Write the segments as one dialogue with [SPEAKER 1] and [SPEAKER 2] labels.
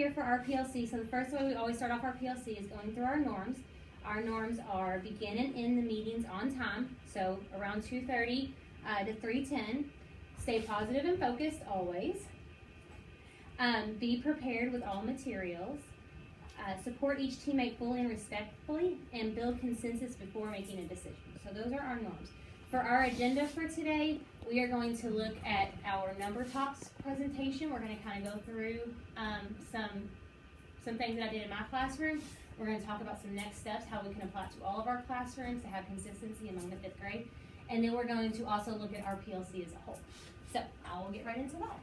[SPEAKER 1] here for our PLC. So the first way we always start off our PLC is going through our norms. Our norms are begin and end the meetings on time, so around 2:30 to 3:10. Stay positive and focused always. Be prepared with all materials. Support each teammate fully and respectfully, and build consensus before making a decision. So those are our norms. For our agenda for today, we are going to look at our number talks presentation. We're going to kind of go through some things that I did in my classroom. We're going to talk about some next steps, how we can apply it to all of our classrooms to have consistency among the 5th grade. And then we're going to also look at our PLC as a whole. So I will get right into that.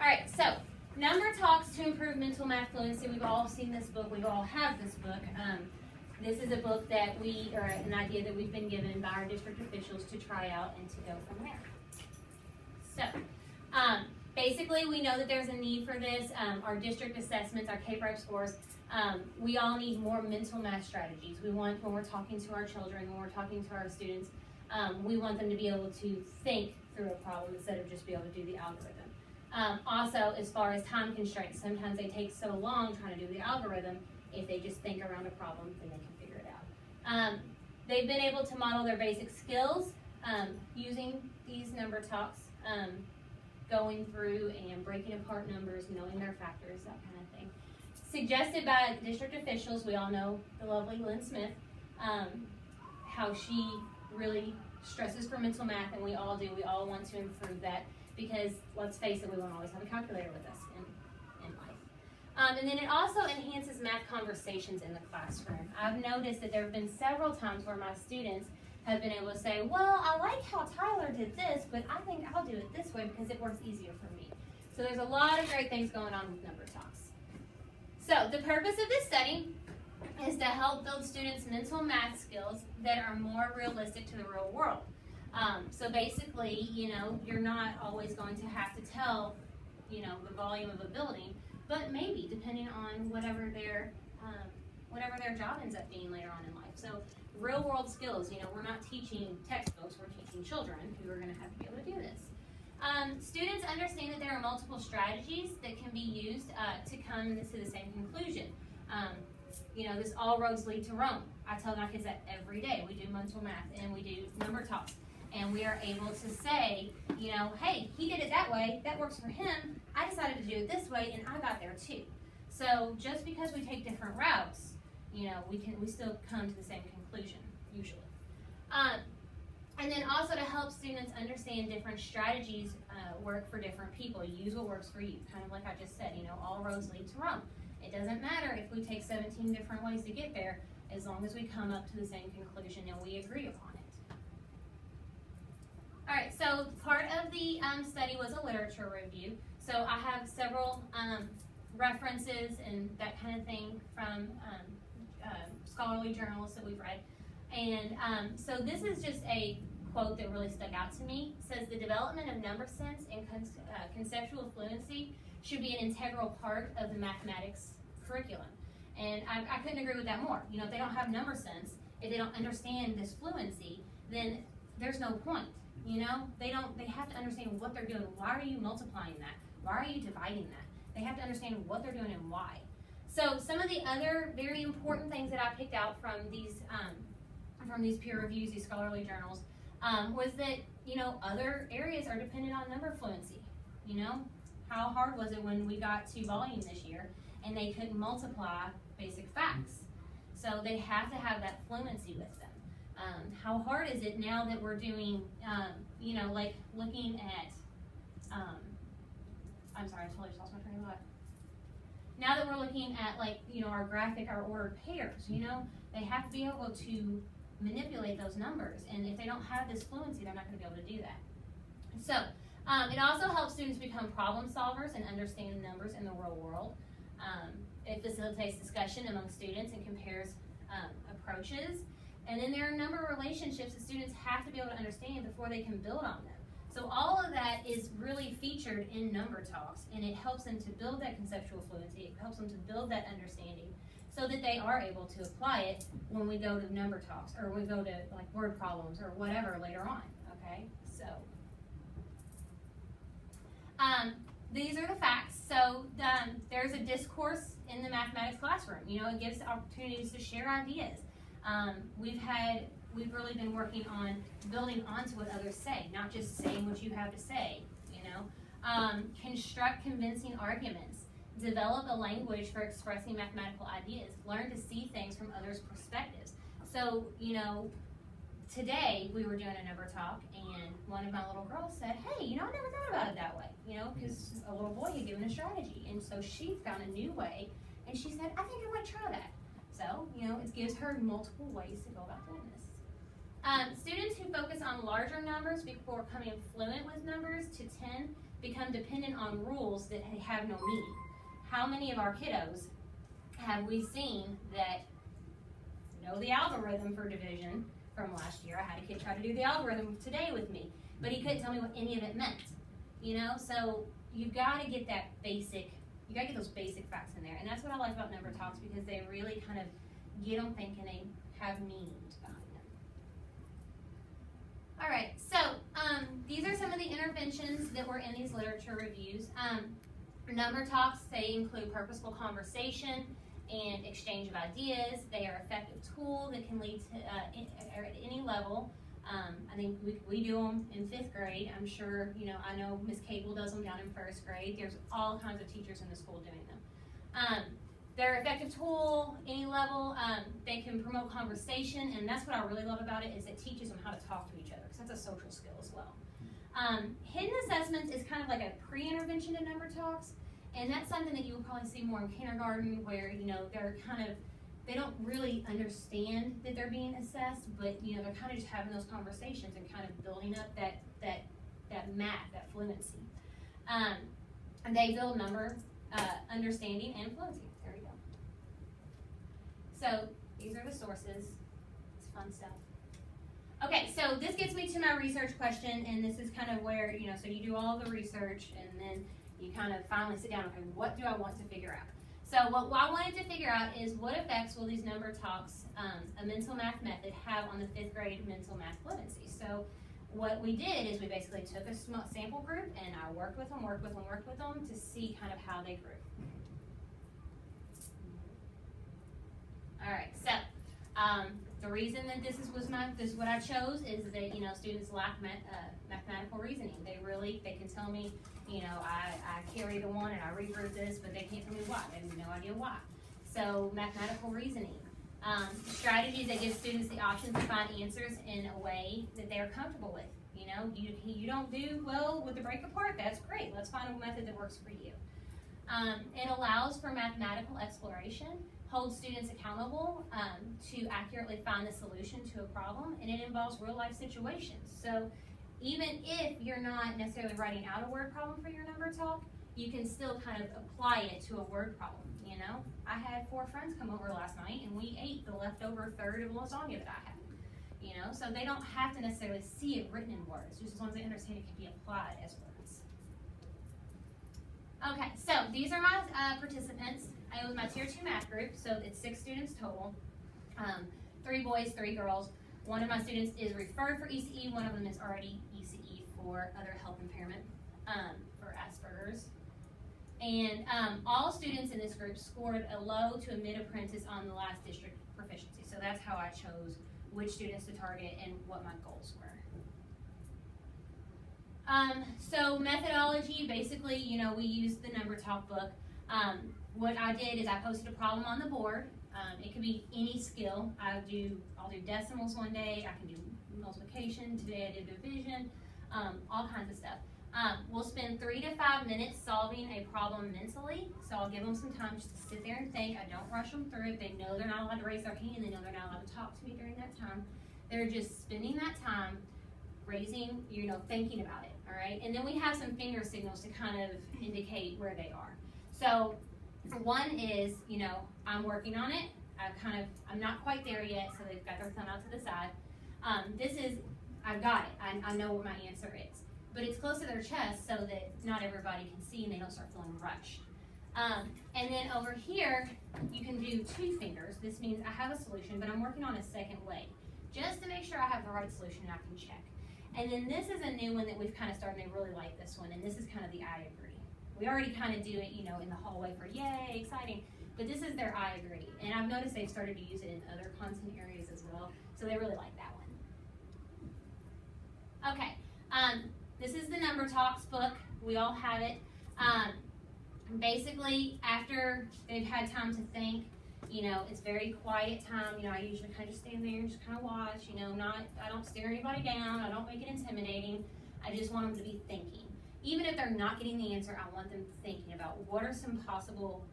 [SPEAKER 1] All right, so Number Talks to Improve Mental Math Fluency. We've all seen this book. We all have this book. This is a book that or an idea that we've been given by our district officials to try out and to go from there. So, basically, we know that there's a need for this. Our district assessments, our K-Prep scores, we all need more mental math strategies. We want, when we're talking to our children, when we're talking to our students, we want them to be able to think through a problem instead of just be able to do the algorithm. Also, as far as time constraints, sometimes they take so long trying to do the algorithm. If they just think around a problem, then they can figure it out. They've been able to model their basic skills using these number talks, going through and breaking apart numbers, knowing their factors, that kind of thing. Suggested by district officials. We all know the lovely Lynn Smith, how she really stresses for mental math, and we all do. We all want to improve that because, let's face it, we won't always have a calculator with us in life. And then it also enhances math conversations in the classroom. I've noticed that there have been several times where my students have been able to say, well, I like how Tyler did this, but I think I'll do it this way because it works easier for me. So there's a lot of great things going on with number talks. So the purpose of this study is to help build students' mental math skills that are more realistic to the real world. So basically, you're not always going to have to tell, the volume of a building, but maybe depending on whatever their job ends up being later on in life. So real world skills, we're not teaching textbooks, we're teaching children who are going to have to be able to do this. Students understand that there are multiple strategies that can be used to come to the same conclusion. This all roads lead to Rome. I tell my kids that every day. We do mental math and we do number talks. And we are able to say, hey, he did it that way, that works for him. I decided to do it this way, and I got there too. So just because we take different routes, we still come to the same conclusion, usually. And then also to help students understand different strategies work for different people. Use what works for you. Kind of like I just said, all roads lead to Rome. It doesn't matter if we take 17 different ways to get there, as long as we come up to the same conclusion and we agree upon it. All right, so part of the study was a literature review. So I have several references and that kind of thing from scholarly journals that we've read. And so this is just a quote that really stuck out to me. It says, the development of number sense and conceptual fluency should be an integral part of the mathematics curriculum. And I couldn't agree with that more. If they don't have number sense, if they don't understand this fluency, then there's no point. They have to understand what they're doing. Why are you multiplying that? Why are you dividing that? They have to understand what they're doing and why. So some of the other very important things that I picked out from these peer reviews, these scholarly journals, was that, other areas are dependent on number fluency. How hard was it when we got to volume this year and they couldn't multiply basic facts? So they have to have that fluency with them. How hard is it now that we're doing, like looking at, I'm sorry, I totally just lost my train of thought. Now that we're looking at our graphic, our ordered pairs, they have to be able to manipulate those numbers. And if they don't have this fluency, they're not going to be able to do that. So it also helps students become problem solvers and understand numbers in the real world. It facilitates discussion among students and compares approaches. And then there are a number of relationships that students have to be able to understand before they can build on them. So all of that is really featured in number talks, and it helps them to build that conceptual fluency. It helps them to build that understanding so that they are able to apply it when we go to number talks or we go to word problems or whatever later on, okay? So these are the facts. So there's a discourse in the mathematics classroom. You know, it gives opportunities to share ideas. We've really been working on building onto what others say, not just saying what you have to say, you know. Construct convincing arguments. Develop a language for expressing mathematical ideas. Learn to see things from others' perspectives. So, you know, today we were doing a number talk, and one of my little girls said, hey, you know, I never thought about it that way, you know, because a little boy had given a strategy. And so she found a new way, and she said, I think I might try that. So, you know, it gives her multiple ways to go about doing this. Students who focus on larger numbers before becoming fluent with numbers to 10 become dependent on rules that have no meaning. How many of our kiddos have we seen that know the algorithm for division from last year? I had a kid try to do the algorithm today with me, but he couldn't tell me what any of it meant. You know, so you've got to get that basic, you got to get those basic facts in there. And that's what I like about number talks, because they really kind of get them thinking, they have meanings behind them. All right, so these are some of the interventions that were in these literature reviews. Number talks, they include purposeful conversation and exchange of ideas. They are effective tools that can lead to, at any level. I think we do them in 5th grade. I'm sure, you know, I know Ms. Cable does them down in 1st grade. There's all kinds of teachers in the school doing them. They're an effective tool, any level. They can promote conversation, and that's what I really love about it, is it teaches them how to talk to each other, because that's a social skill as well. Hidden assessments is kind of like a pre-intervention to number talks, and that's something that you will probably see more in kindergarten, where, you know, they're kind of, they don't really understand that they're being assessed, but, you know, they're kind of just having those conversations and kind of building up that math, that fluency. And they build number understanding and fluency. There we go. So these are the sources. It's fun stuff. Okay, so this gets me to my research question, and this is kind of where, you know, so you do all the research, and then you kind of finally sit down, okay, what do I want to figure out? So what I wanted to figure out is, what effects will these number talks, a mental math method, have on the 5th grade mental math fluency? So what we did is we basically took a small sample group, and I worked with them to see kind of how they grew. All right, so the reason that this is what I chose is that, you know, students lack mathematical reasoning. They can tell me, you know, I carry the one and I regroup this, but they can't tell me why. They have no idea why. So mathematical reasoning. Strategies that give students the option to find answers in a way that they're comfortable with. You know, you don't do well with the break apart, that's great. Let's find a method that works for you. It allows for mathematical exploration, holds students accountable to accurately find the solution to a problem, and it involves real life situations. So even if you're not necessarily writing out a word problem for your number talk, you can still kind of apply it to a word problem, you know? I had 4 friends come over last night, and we ate the leftover third of lasagna that I had, you know? So they don't have to necessarily see it written in words, just as long as they understand it can be applied as words. Okay, so these are my participants. It was my Tier 2 math group, so it's 6 students total, 3 boys, 3 girls. One of my students is referred for ECE, one of them is already ECE for other health impairment, for Asperger's. And all students in this group scored a low to a mid-apprentice on the last district proficiency. So that's how I chose which students to target and what my goals were. So methodology, basically, you know, we used the number talk book. What I did is I posted a problem on the board. It could be any skill. I'll do decimals one day. I can do multiplication. Today I did division. All kinds of stuff. We'll spend 3 to 5 minutes solving a problem mentally. So I'll give them some time just to sit there and think. I don't rush them through it. They know they're not allowed to raise their hand. They know they're not allowed to talk to me during that time. They're just spending that time raising, you know, thinking about it. All right. And then we have some finger signals to kind of indicate where they are. So one is, you know, I'm working on it. I'm not quite there yet, so they've got their thumb out to the side. This is, I've got it. I know what my answer is. But it's close to their chest so that not everybody can see and they don't start feeling rushed. And then over here, you can do 2 fingers. This means I have a solution, but I'm working on a second leg, just to make sure I have the right solution and I can check. And then this is a new one that we've kind of started, and they really like this one, and this is kind of the I agree, We already kind of do it, you know, in the hallway for yay, exciting. But this is their I agree. And I've noticed they've started to use it in other content areas as well. So they really like that one. Okay, this is the Number Talks book. We all have it. Basically, after they've had time to think, you know, it's very quiet time. You know, I usually kind of just stand there and just kind of watch, you know, I don't stare anybody down. I don't make it intimidating. I just want them to be thinking. Even if they're not getting the answer, I want them thinking about what are some possible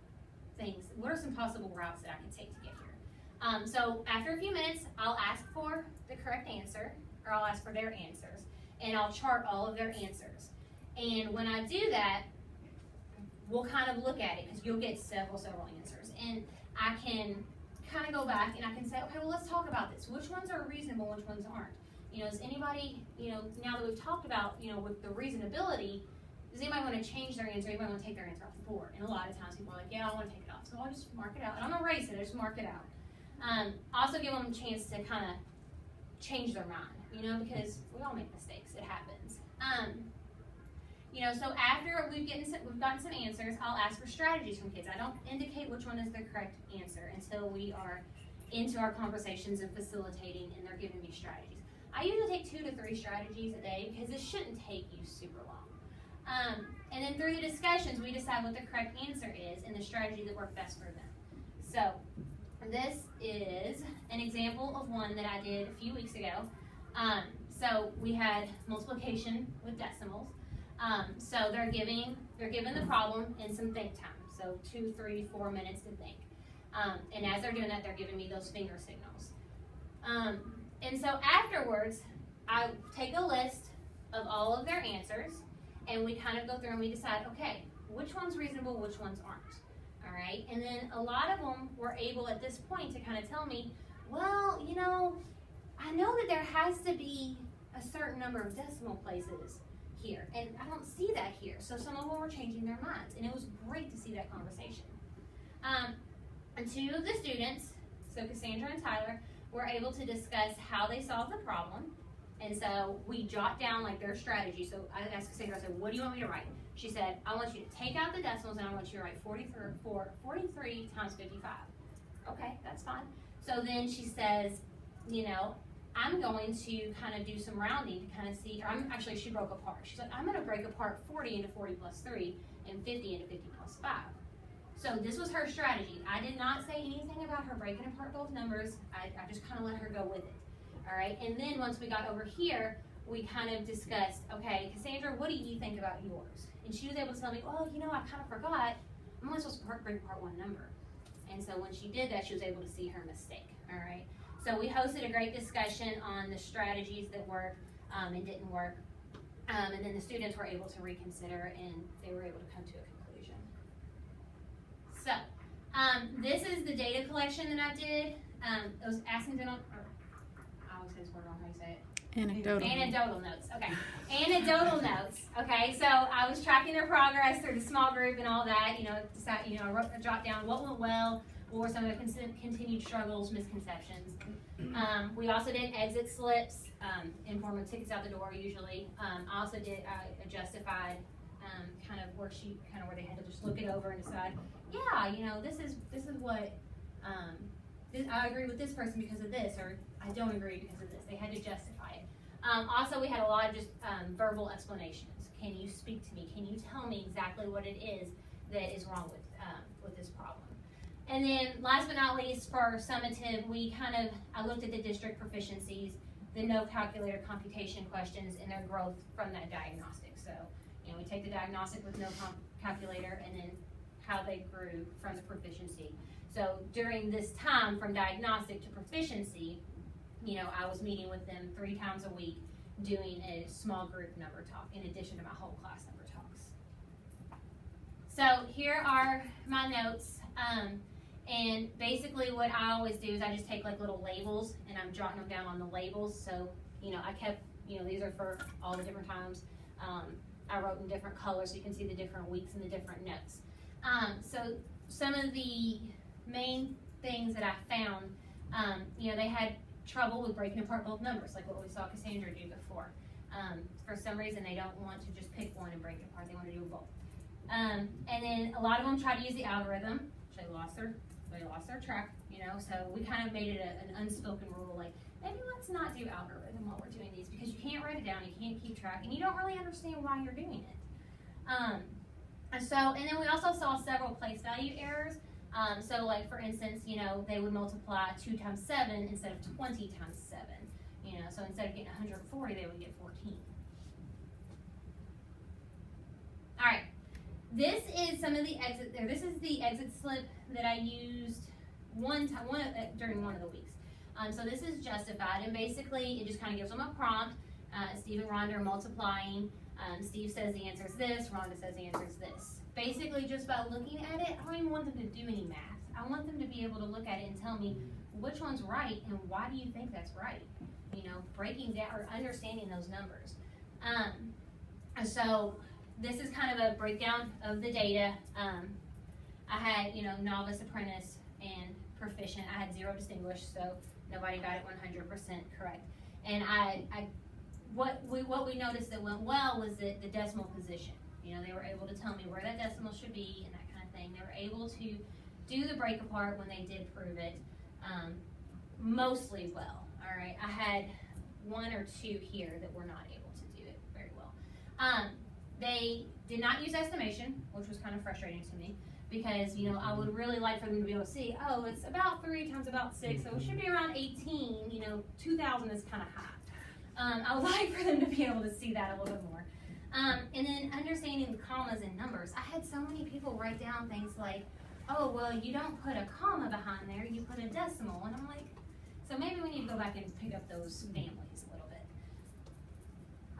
[SPEAKER 1] things, what are some possible routes that I can take to get here. So after a few minutes, I'll ask for the correct answer, or I'll ask for their answers, and I'll chart all of their answers. And when I do that, we'll kind of look at it, because you'll get several answers. And I can kind of go back and I can say, okay, well, let's talk about this. Which ones are reasonable, which ones aren't? You know, does anybody, you know, now that we've talked about, you know, with the reasonability, does anybody want to change their answer? Anybody want to take their answer off the board? And a lot of times people are like, yeah, I want to take it off. So I'll just mark it out. I don't erase it, I just mark it out. Also give them a chance to kind of change their mind, you know, because we all make mistakes. It happens. You know, so after we've gotten some answers, I'll ask for strategies from kids. I don't indicate which one is the correct answer until we are into our conversations and facilitating and they're giving me strategies. I usually take 2 to 3 strategies a day because it shouldn't take you super long. And then through the discussions, we decide what the correct answer is and the strategy that worked best for them. So this is an example of one that I did a few weeks ago. So we had multiplication with decimals. So they're given the problem and some think time. So 2, 3, 4 minutes to think. And as they're doing that, they're giving me those finger signals. And so afterwards, I take a list of all of their answers, and we kind of go through and we decide, okay, which one's reasonable, which ones aren't. All right, and then a lot of them were able at this point to kind of tell me, well, you know, I know that there has to be a certain number of decimal places here, and I don't see that here. So some of them were changing their minds, and it was great to see that conversation. And 2 of the students, so Cassandra and Tyler, were able to discuss how they solved the problem. And so we jot down like their strategy. So I asked Cassandra, I said, what do you want me to write? She said, I want you to take out the decimals and I want you to write 43 times 55. Okay, that's fine. So then she says, you know, I'm going to kind of do some rounding to kind of see, or actually she broke apart. She's like, I'm going to break apart 40 into 40 plus 3 and 50 into 50 plus 5. So this was her strategy. I did not say anything about her breaking apart both numbers. I just kind of let her go with it. All right, and then once we got over here, we kind of discussed, okay, Cassandra, what do you think about yours? And she was able to tell me, well, you know, I kind of forgot. I'm only supposed to break apart one number. And so when she did that, she was able to see her mistake. All right, so we hosted a great discussion on the strategies that worked and didn't work. And then the students were able to reconsider and they were able to come to a conclusion. So this is the data collection that I did. It was accidental, or I always say this word wrong, how do you say it? Anecdotal notes. Okay. Anecdotal notes. Okay. So I was tracking their progress through the small group and all that. You know, I jot down what went well, what were some of the continued struggles, misconceptions. We also did exit slips in form of tickets out the door usually. I also did a justified kind of worksheet, kind of where they had to just look it over and decide, yeah, you know, this is what I agree with this person because of this, or I don't agree because of this. They had to justify it. Also, we had a lot of just verbal explanations. Can you speak to me? Can you tell me exactly what it is that is wrong with this problem? And then last but not least, for summative, I looked at the district proficiencies, the no calculator computation questions, and their growth from that diagnostic. So, you know, we take the diagnostic with no calculator and then how they grew from the proficiency. So during this time from diagnostic to proficiency, you know, I was meeting with them 3 times a week doing a small group number talk in addition to my whole class number talks. So here are my notes. And basically what I always do is I just take like little labels and I'm jotting them down on the labels. So, you know, I kept, you know, these are for all the different times. I wrote in different colors so you can see the different weeks and the different notes. So some of the main things that I found, you know, they had trouble with breaking apart both numbers, like what we saw Cassandra do before. For some reason, they don't want to just pick one and break it apart. They want to do both. And then a lot of them tried to use the algorithm, which they lost their track, you know, so we kind of made it an unspoken rule, like, maybe let's not do algorithm while we're doing these, because you can't write it down, you can't keep track, and you don't really understand why you're doing it. And then we also saw several place value errors. So like, for instance, you know, they would multiply 2 times 7 instead of 20 times 7. You know, so instead of getting 140, they would get 14. All right, this is some of the exit there. This is the exit slip that I used during one of the weeks. So this is justified, and basically it just kind of gives them a prompt. Steve and Rhonda are multiplying. Steve says the answer is this, Rhonda says the answer is this. Basically, just by looking at it, I don't even want them to do any math. I want them to be able to look at it and tell me which one's right and why do you think that's right. You know, breaking down or understanding those numbers. And so this is kind of a breakdown of the data. I had, you know, novice, apprentice, and proficient. I had 0 distinguished, so nobody got it 100% correct. And what we noticed that went well was the decimal position. You know, they were able to tell me where that decimal should be and that kind of thing. They were able to do the break apart when they did prove it, mostly well. All right, I had 1 or 2 here that were not able to do it very well. They did not use estimation, which was kind of frustrating to me, because, you know, I would really like for them to be able to see, oh, it's about 3 times about 6, so it should be around 18. You know, 2,000 is kind of high. I would like for them to be able to see that a little bit more. And then understanding the commas and numbers. I had so many people write down things like, oh, well, you don't put a comma behind there, you put a decimal. And I'm like, so maybe we need to go back and pick up those families a little bit.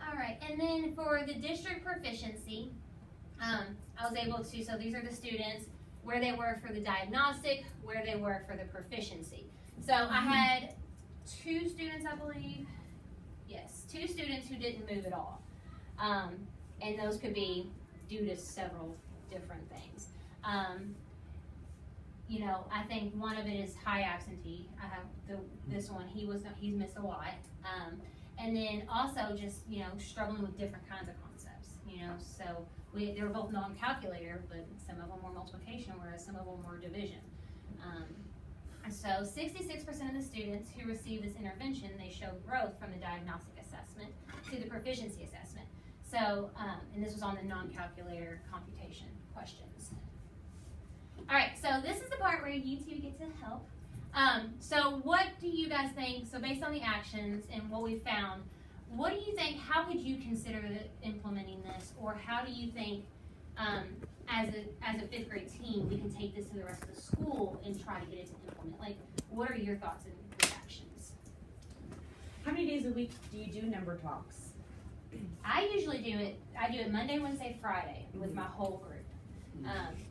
[SPEAKER 1] All right, and then for the district proficiency, I was able to, so these are the students, where they were for the diagnostic, where they were for the proficiency. So I had 2 students, I believe, yes, 2 students who didn't move at all. And those could be due to several different things. You know, I think one of it is high absentee. I have this one, he's missed a lot. And then also just, you know, struggling with different kinds of concepts, you know, so they were both non-calculator, but some of them were multiplication, whereas some of them were division. So 66% of the students who received this intervention, they showed growth from the diagnostic assessment to the proficiency assessment. So, and this was on the non-calculator computation questions. All right, so this is the part where you two get to help. So what do you guys think, so based on the actions and what we found, what do you think, how could you consider implementing this, or how do you think, as a 5th grade team, we can take this to the rest of the school and try to get it to implement? Like, what are your thoughts and reactions?
[SPEAKER 2] How many days a week do you do number talks?
[SPEAKER 1] I usually do it Monday, Wednesday, Friday with my whole group.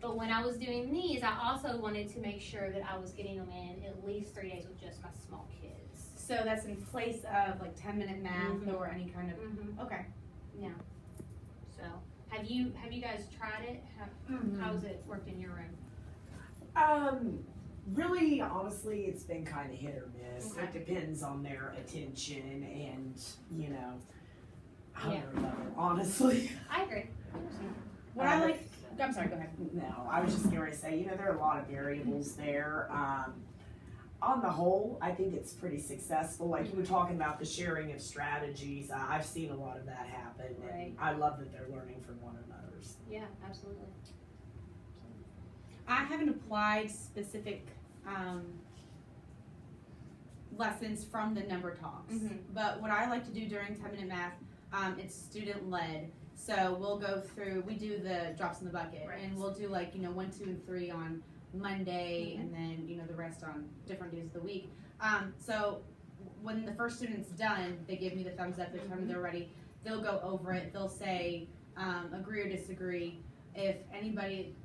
[SPEAKER 1] But when I was doing these, I also wanted to make sure that I was getting them in at least 3 days with just my small kids.
[SPEAKER 2] So that's in place of like 10-minute math or any kind of, okay.
[SPEAKER 1] Yeah. So, have you guys tried it? How's it worked in your room?
[SPEAKER 3] Really, honestly, it's been kind of hit or miss.
[SPEAKER 1] Okay.
[SPEAKER 3] It depends on their attention and, you know,
[SPEAKER 1] Yeah.
[SPEAKER 3] hunger level, honestly.
[SPEAKER 1] I agree.
[SPEAKER 2] What I like, I'm sorry, go ahead.
[SPEAKER 3] No, I was just going to say, you know, there are a lot of variables there. On the whole, I think it's pretty successful. Like you were talking about the sharing of strategies, I've seen a lot of that happen.
[SPEAKER 1] Right.
[SPEAKER 3] And I love that they're learning from one another's.
[SPEAKER 1] Yeah, absolutely.
[SPEAKER 2] I haven't applied specific lessons from the number talks, but what I like to do during 10-minute math, it's student led. So we'll go through, we do the drops in the bucket,
[SPEAKER 1] Right.
[SPEAKER 2] and we'll do like, you know, 1, 2, and 3 on Monday, and then, you know, the rest on different days of the week. So when the first student's done, they give me the thumbs up, they tell me they're ready. They'll go over it, they'll say agree or disagree. If anybody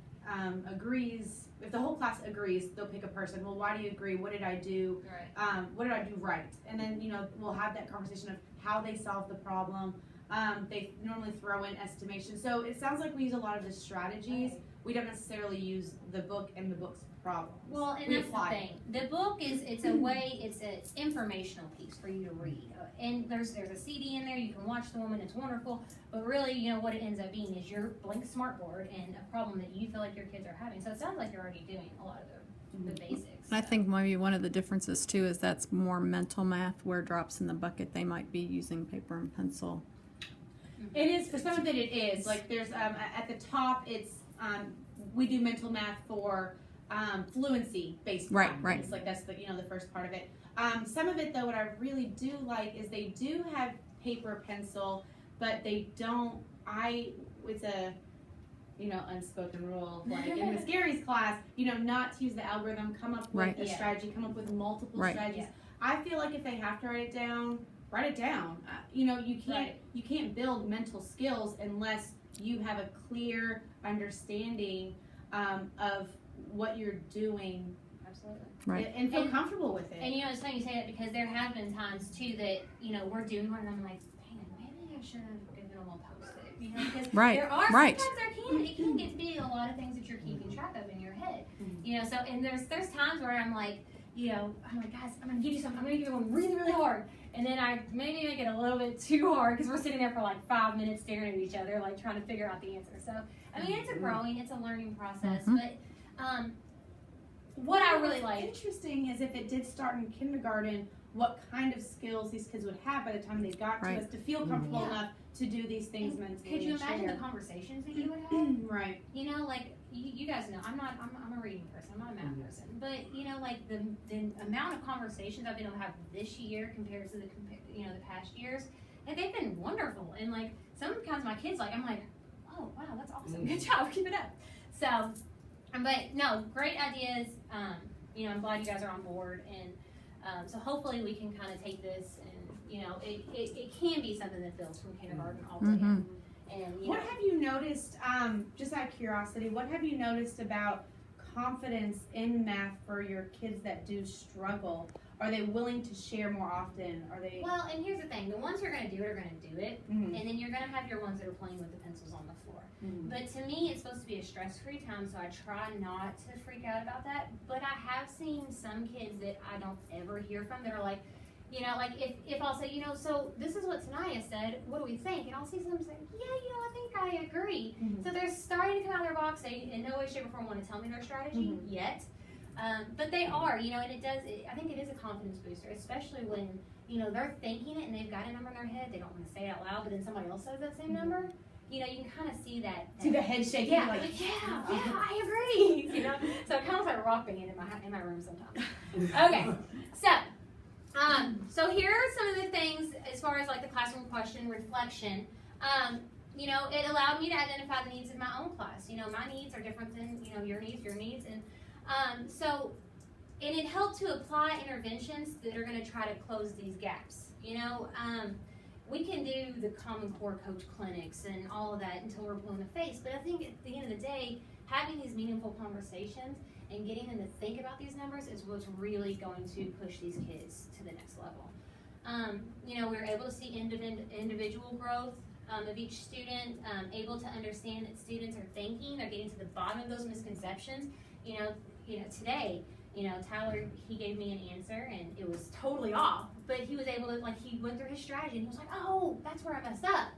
[SPEAKER 2] agrees, if the whole class agrees, they'll pick a person. Well, why do you agree? What did I do?
[SPEAKER 1] Right.
[SPEAKER 2] What did I do right? And then, you know, we'll have that conversation of how they solved the problem. They normally throw in estimation. So it sounds like we use a lot of the strategies we don't necessarily use the book and the book's problems.
[SPEAKER 1] Well, and
[SPEAKER 2] we
[SPEAKER 1] that's the
[SPEAKER 2] apply
[SPEAKER 1] thing. The book it's a way, it's an informational piece for you to read. And there's a CD in there, you can watch the woman, it's wonderful. But really, you know, what it ends up being is your blank smartboard and a problem that you feel like your kids are having. So it sounds like you're already doing a lot of the basics.
[SPEAKER 4] I think maybe one of the differences too is that's more mental math, where drops in the bucket they might be using paper and pencil.
[SPEAKER 2] It is, for some of it is. Like there's, at the top, it's, we do mental math for fluency based
[SPEAKER 4] Right.
[SPEAKER 2] Like that's the, you know, the first part of it. Some of it though, what I really do like is they do have paper, pencil, but they don't, it's a, you know, unspoken rule, like in Miss Geary's class, you know, not to use the algorithm, come up with a strategy, come up with multiple strategies. I feel like if they have to write it down. You know, you can't build mental skills unless you have a clear understanding of what you're doing.
[SPEAKER 1] Absolutely.
[SPEAKER 4] Right.
[SPEAKER 2] And feel comfortable with it.
[SPEAKER 1] And you know, it's funny you say that because there have been times too that, you know, we're doing one and I'm like, man, maybe I should have given them a post-it. You know, because there are sometimes it can get to be a lot of things that you're keeping track of in your head. You know, so and there's times where I'm like, you know, I'm like, guys, I'm gonna give you something. I'm gonna give you one really, really hard. And then I maybe make it a little bit too hard because we're sitting there for like 5 minutes staring at each other, like trying to figure out the answer. So, I mean, it's a growing, it's a learning process. But what I really like.
[SPEAKER 2] Interesting is if it did start in kindergarten, what kind of skills these kids would have by the time they got to us to feel comfortable enough to do these things mentally.
[SPEAKER 1] Could you imagine the conversations that you would have?
[SPEAKER 2] Right.
[SPEAKER 1] You know, like you guys know, I'm a reading person, I'm not a math person. But you know, like the amount of conversations I've been able to have this year compared to the past years, and they've been wonderful. And like sometimes my kids, like I'm like, oh wow, that's awesome, good job, keep it up. So, but no, great ideas. You know, I'm glad you guys are on board, and so hopefully we can kind of take this and you know, it can be something that builds from kindergarten all the way up. And
[SPEAKER 2] what have you noticed, just out of curiosity, what have you noticed about confidence in math for your kids that do struggle? Are they willing to share more often? Are they?
[SPEAKER 1] Well, and here's the thing: the ones who are going to do it are going to do it, and then you're going to have your ones that are playing with the pencils on the floor. But to me, it's supposed to be a stress-free time, so I try not to freak out about that. But I have seen some kids that I don't ever hear from that are like, you know, like if I'll say, you know, so this is what Tanaya said, what do we think? And I'll see some say, yeah, you know, I think I agree. So they're starting to come out of their box. They in no way, shape, or form want to tell me their strategy yet. But they are, you know, and I think it is a confidence booster, especially when, you know, they're thinking it and they've got a number in their head. They don't want to say it out loud, but then somebody else says that same number. You know, you can kind of see that.
[SPEAKER 2] See the head shaking.
[SPEAKER 1] Yeah, like, yeah, I agree. You know, so it kind of looks like rock band in my room sometimes. Okay, so here are some of the things as far as like the classroom question reflection. You know, it allowed me to identify the needs of my own class. You know, my needs are different than, you know, your needs, and and it helped to apply interventions that are going to try to close these gaps. You know, we can do the Common Core coach clinics and all of that until we're blue in the face, but I think at the end of the day, having these meaningful conversations and getting them to think about these numbers is what's really going to push these kids to the next level. You know, we're able to see individual growth of each student, able to understand that students are thinking, they're getting to the bottom of those misconceptions. You know, today, you know, Tyler, he gave me an answer and it was totally off, but he was able to, like, he went through his strategy and he was like, oh, that's where I messed up.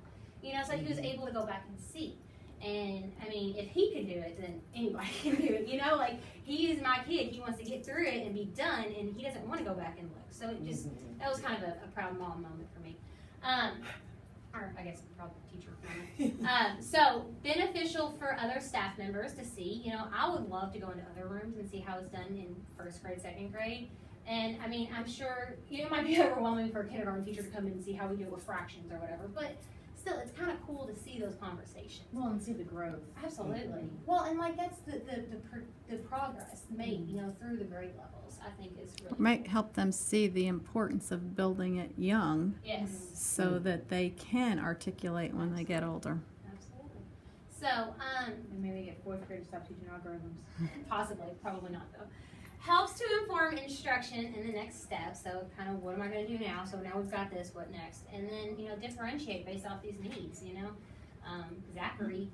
[SPEAKER 1] You know, so he was able to go back and see. And I mean, if he can do it, then anybody can do it. You know, like, he is my kid. He wants to get through it and be done, and he doesn't want to go back and look. So it just, that was kind of a proud mom moment for me. Or I guess a proud teacher moment. So beneficial for other staff members to see. You know, I would love to go into other rooms and see how it's done in first grade, second grade. And I mean, I'm sure, you know, it might be overwhelming for a kindergarten teacher to come in and see how we do it with fractions or whatever, but still, it's kind of cool to see those conversations.
[SPEAKER 2] Well, and see the growth.
[SPEAKER 1] Absolutely. Well, and like that's the progress made, you know, through the grade levels. I think is really
[SPEAKER 4] Might
[SPEAKER 1] cool.
[SPEAKER 4] help them see the importance of building it young,
[SPEAKER 1] Yes.
[SPEAKER 4] so that they can articulate when they get older.
[SPEAKER 1] Absolutely. So,
[SPEAKER 2] And maybe get fourth grade to stop teaching algorithms.
[SPEAKER 1] possibly, probably not though. Helps to inform instruction in the next step. So kind of what am I going to do now? So now we've got this, what next? And then, you know, differentiate based off these needs, you know. Zachary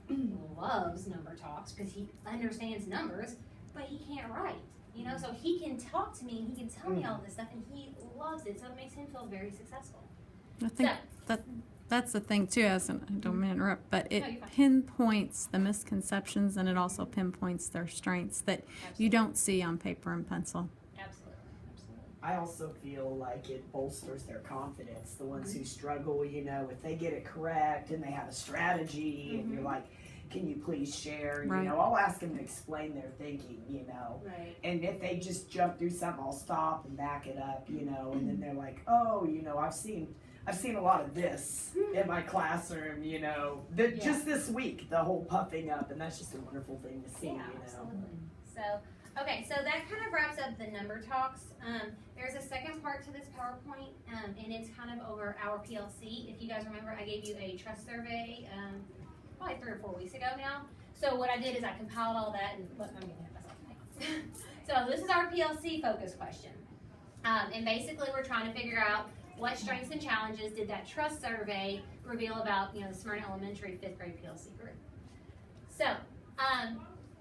[SPEAKER 1] loves number talks because he understands numbers, but he can't write. You know, so he can talk to me and he can tell me all this stuff, and he loves it. So it makes him feel very successful.
[SPEAKER 4] I think that's the thing too. As I don't mean to interrupt, but it
[SPEAKER 1] No, you're fine.
[SPEAKER 4] pinpoints the misconceptions, and it also pinpoints their strengths that you don't see on paper and pencil.
[SPEAKER 1] Absolutely.
[SPEAKER 3] I also feel like it bolsters their confidence. The ones who struggle, you know, if they get it correct and they have a strategy and you're like, can you please share?
[SPEAKER 4] Right.
[SPEAKER 3] You know, I'll ask them to explain their thinking, you know.
[SPEAKER 1] Right.
[SPEAKER 3] And if they just jump through something, I'll stop and back it up, you know, and then they're like, oh, you know, I've seen a lot of this in my classroom, you know, just this week, the whole puffing up, and that's just a wonderful thing to see,
[SPEAKER 1] Yeah,
[SPEAKER 3] you know.
[SPEAKER 1] absolutely. So, okay, so that kind of wraps up the number talks. There's a second part to this PowerPoint, and it's kind of over our PLC. If you guys remember, I gave you a trust survey probably 3 or 4 weeks ago now. So what I did is I compiled all that, and look, I'm getting ahead of myself. So this is our PLC focus question. And basically we're trying to figure out what strengths and challenges did that trust survey reveal about, you know, the Smyrna Elementary 5th grade PLC group. So,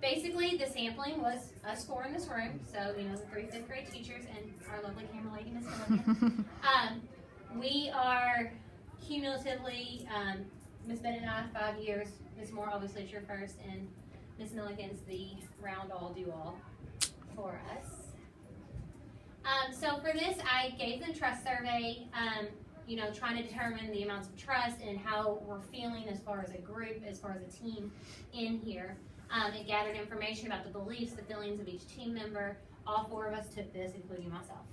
[SPEAKER 1] basically the sampling was us 4 in this room, so, you know, the 3 5th grade teachers and our lovely camera lady, Miss Milligan. We are cumulatively, Miss Bennett and I, 5 years, Miss Moore, obviously it's your first, and Miss Milligan's the round all, do all for us. So for this, I gave them trust survey, you know, trying to determine the amounts of trust and how we're feeling as far as a group, as far as a team in here. It gathered information about the beliefs, the feelings of each team member. All 4 of us took this, including myself.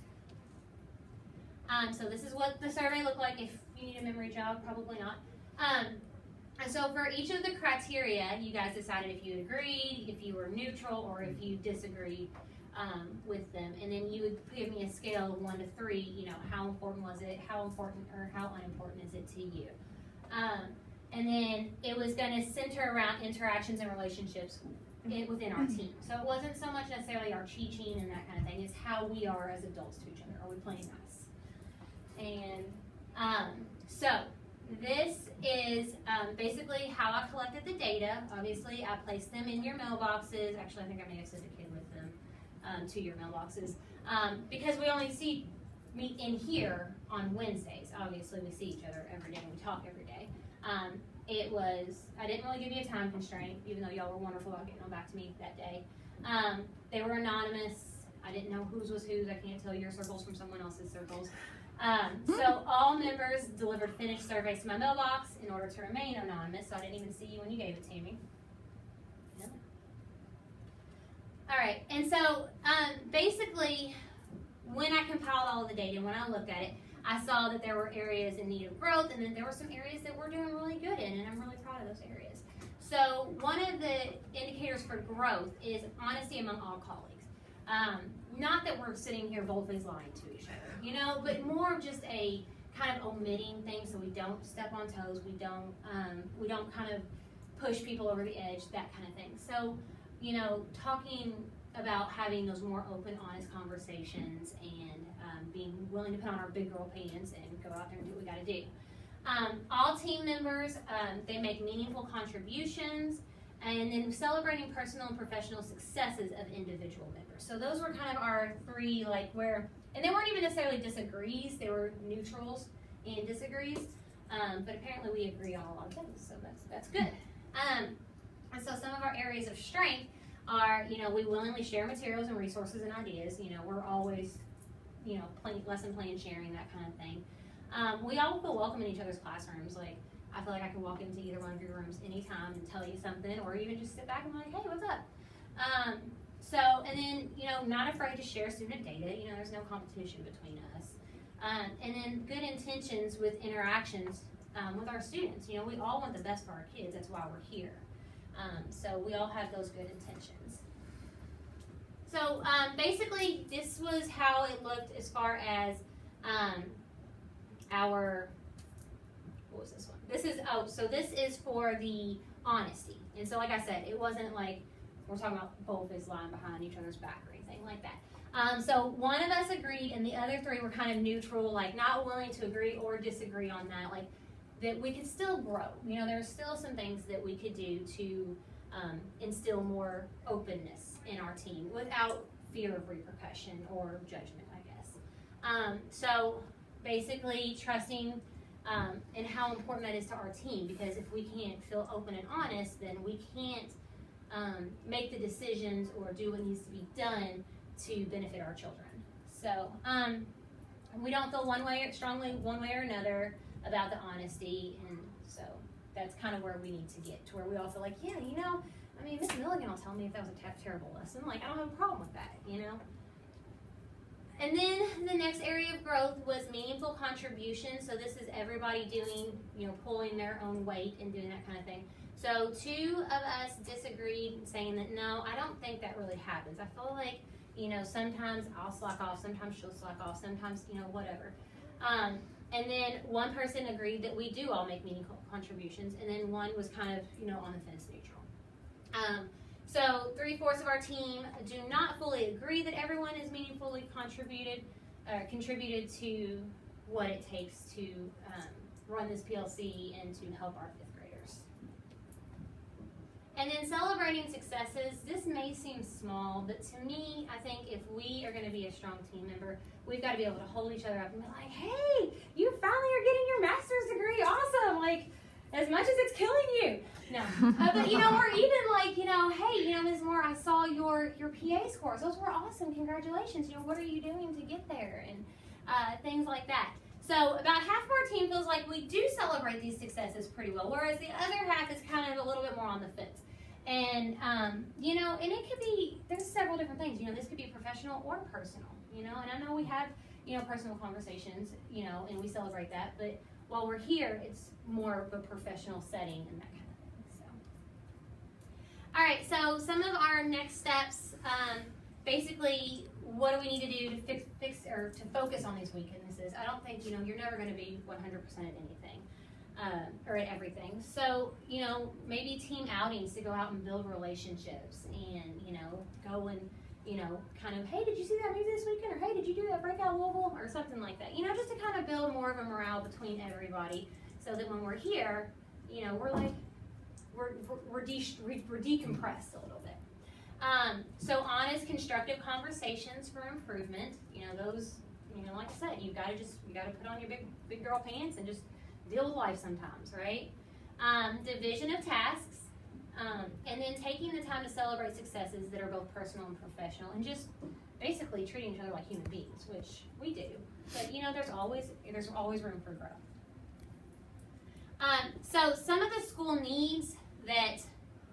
[SPEAKER 1] So this is what the survey looked like. If you need a memory jog, probably not. And so for each of the criteria, you guys decided if you agreed, if you were neutral, or if you disagreed with them. And then you would give me a scale of 1 to 3, you know, how important was it, how important or how unimportant is it to you. And then it was going to center around interactions and relationships within our team. So it wasn't so much necessarily our cheat sheet and that kind of thing, it's how we are as adults to each other. Are we playing nice? And so this is basically how I collected the data. Obviously, I placed them in your mailboxes. Actually, I think I may have sent a kid with them to your mailboxes because we only meet in here on Wednesdays. Obviously, we see each other every day and we talk every day. I didn't really give you a time constraint, even though y'all were wonderful about getting them back to me that day. They were anonymous. I didn't know whose was whose. I can't tell your circles from someone else's circles. So all members delivered finished surveys to my mailbox in order to remain anonymous, so I didn't even see you when you gave it to me. No. All right, and so basically, when I compiled all of the data, when I looked at it, I saw that there were areas in need of growth, and then there were some areas that we're doing really good in, and I'm really proud of those areas. So one of the indicators for growth is honesty among all colleagues. Not that we're sitting here boldly lying to each other, you know, but more of just a kind of omitting things so we don't step on toes, we don't kind of push people over the edge, that kind of thing. So, you know, talking about having those more open, honest conversations and being willing to put on our big girl pants and go out there and do what we got to do. All team members, they make meaningful contributions, and then celebrating personal and professional successes of individual members. So those were kind of our 3, like where, and they weren't even necessarily disagrees, they were neutrals and disagrees, but apparently we agree on a lot of things, so that's good. And so some of our areas of strength are, you know, we willingly share materials and resources and ideas. You know, we're always, you know, lesson plan sharing, that kind of thing. We all feel welcome in each other's classrooms. Like, I feel like I can walk into either one of your rooms anytime and tell you something, or even just sit back and be like, hey, what's up? So, and then, you know, not afraid to share student data. You know, there's no competition between us. And then good intentions with interactions with our students. You know, we all want the best for our kids. That's why we're here. So we all have those good intentions. So basically, this was how it looked as far as what was this one? So this is for the honesty. And so like I said, it wasn't like we're talking about boldface lying behind each other's back or anything like that. So one of us agreed and the other 3 were kind of neutral, like not willing to agree or disagree on that. Like that we could still grow. You know, there are still some things that we could do to instill more openness in our team without fear of repercussion or judgment, I guess. So basically trusting and how important that is to our team, because if we can't feel open and honest, then we can't make the decisions or do what needs to be done to benefit our children. So we don't feel strongly one way or another about the honesty, and so that's kind of where we need to get to, where we all feel like, yeah, you know, I mean, Miss Milligan will tell me if that was a terrible lesson. Like, I don't have a problem with that, you know. And then the next area of growth was meaningful contribution. So this is everybody doing, you know, pulling their own weight and doing that kind of thing. So 2 of us disagreed, saying that, no, I don't think that really happens. I feel like, you know, sometimes I'll slack off, sometimes she'll slack off, sometimes, you know, whatever. And then 1 person agreed that we do all make meaningful contributions, and then 1 was kind of, you know, on the fence, neutral. So 3/4 of our team do not fully agree that everyone is meaningfully contributed to what it takes to run this PLC and to help our 5th graders. And then celebrating successes. This may seem small, but to me, I think if we are going to be a strong team member, we've got to be able to hold each other up and be like, hey, you finally are getting your master's degree, awesome, like, as much as it's killing you. No, but you know, or even like, you know, hey, you know, Ms. Moore, I saw your PA scores. Those were awesome. Congratulations. You know, what are you doing to get there? And things like that. So about half of our team feels like we do celebrate these successes pretty well, whereas the other half is kind of a little bit more on the fence. And, you know, and it could be, there's several different things. You know, this could be professional or personal, you know, and I know we have, you know, personal conversations, you know, and we celebrate that, but while we're here, it's more of a professional setting and that kind of thing. So, all right. So some of our next steps, basically, what do we need to do to fix or to focus on these weaknesses? I don't think, you know, you're never going to be 100% at anything or at everything. So, you know, maybe team outings to go out and build relationships and, you know, go and, you know, kind of, hey, did you see that movie this weekend? Or hey, did you do that breakout Louisville? Or something like that. You know, just to kind of build more of a morale between everybody, so that when we're here, you know, we're like, we're decompressed a little bit. So honest, constructive conversations for improvement. You know, those, you know, like I said, you got to put on your big girl pants and just deal with life sometimes, right? Division of tasks. And then taking the time to celebrate successes that are both personal and professional, and just basically treating each other like human beings, which we do. But you know, there's always room for growth. So some of the school needs that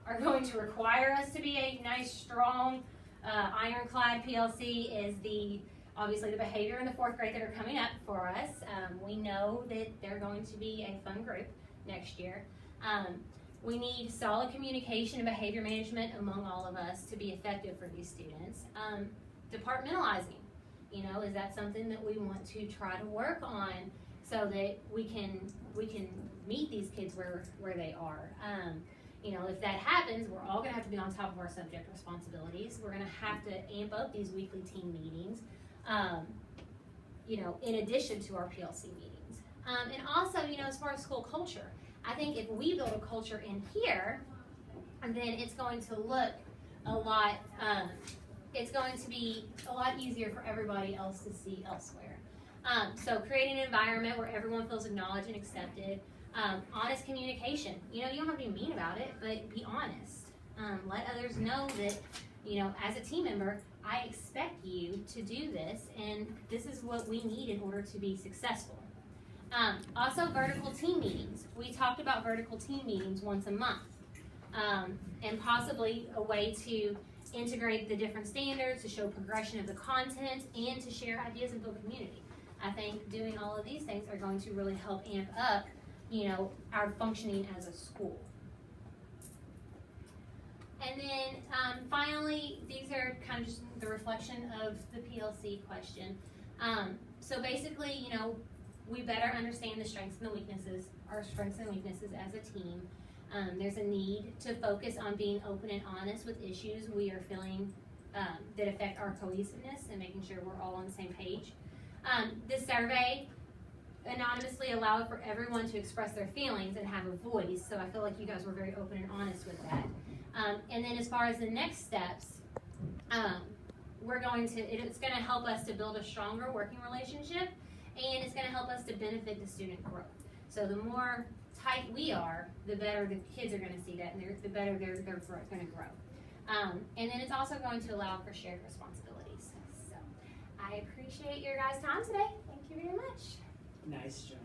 [SPEAKER 1] are going to require us to be a nice, strong, ironclad PLC is obviously the behavior in the 4th grade that are coming up for us. We know that they're going to be a fun group next year. We need solid communication and behavior management among all of us to be effective for these students. Departmentalizing, you know, is that something that we want to try to work on so that we can meet these kids where they are. You know, if that happens, we're all gonna have to be on top of our subject responsibilities. We're gonna have to amp up these weekly team meetings, you know, in addition to our PLC meetings. And also, you know, as far as school culture, I think if we build a culture in here, then it's going to look a lot, it's going to be a lot easier for everybody else to see elsewhere. So creating an environment where everyone feels acknowledged and accepted. Honest communication. You know, you don't have to be mean about it, but be honest. Let others know that, you know, as a team member, I expect you to do this, and this is what we need in order to be successful. Also, vertical team meetings. We talked about vertical team meetings once a month, and possibly a way to integrate the different standards, to show progression of the content, and to share ideas and build community. I think doing all of these things are going to really help amp up, you know, our functioning as a school. And then finally, these are kind of just the reflection of the PLC question. So basically, you know, we better understand the strengths and the weaknesses, our strengths and weaknesses as a team. There's a need to focus on being open and honest with issues we are feeling that affect our cohesiveness and making sure we're all on the same page. This survey anonymously allow for everyone to express their feelings and have a voice. So I feel like you guys were very open and honest with that. And then as far as the next steps, it's going to help us to build a stronger working relationship, and it's going to help us to benefit the student growth. So the more tight we are, the better the kids are going to see that, and the better they're going to grow. And then it's also going to allow for shared responsibilities. So I appreciate your guys' time today. Thank you very much.
[SPEAKER 3] Nice job.